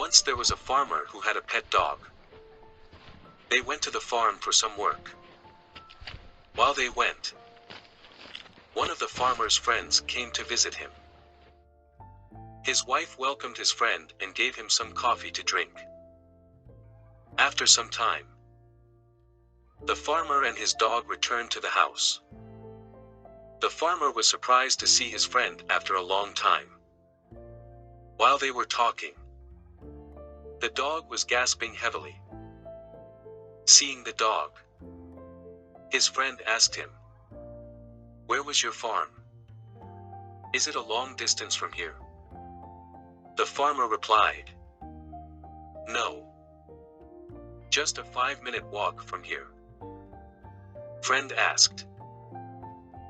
Once there was a farmer who had a pet dog. They went to the farm for some work. While they went, one of the farmer's friends came to visit him. His wife welcomed his friend and gave him some coffee to drink. After some time, the farmer and his dog returned to the house. The farmer was surprised to see his friend after a long time. While they were talking, the dog was gasping heavily. Seeing the dog, his friend asked him, "Where was your farm? Is it a long distance from here?" The farmer replied, "No. Just a 5-minute walk from here." Friend asked,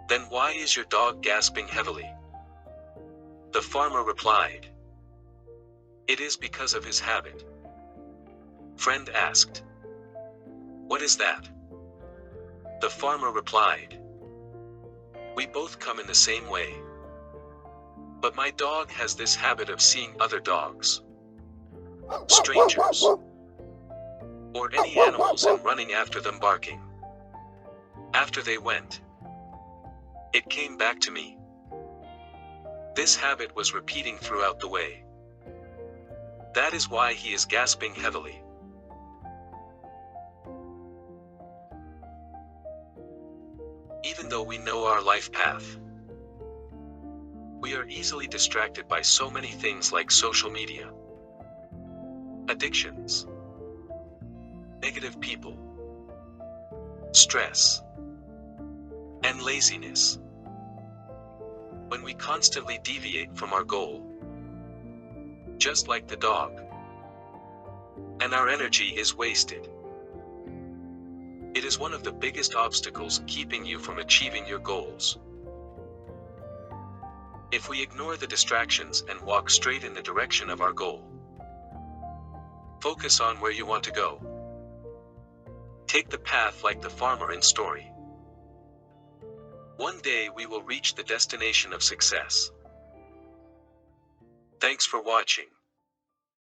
"Then why is your dog gasping heavily?" The farmer replied, "It is because of his habit." Friend asked, "What is that?" The farmer replied, "We both come in the same way. But my dog has this habit of seeing other dogs, strangers, or any animals and running after them barking. After they went, it came back to me. This habit was repeating throughout the way. That is why he is gasping heavily." Even though we know our life path, we are easily distracted by so many things like social media, addictions, negative people, stress, and laziness. When we constantly deviate from our goal, just like the dog, and our energy is wasted. It is one of the biggest obstacles keeping you from achieving your goals. If we ignore the distractions and walk straight in the direction of our goal, focus on where you want to go. Take the path like the farmer in story. One day we will reach the destination of success. Thanks for watching.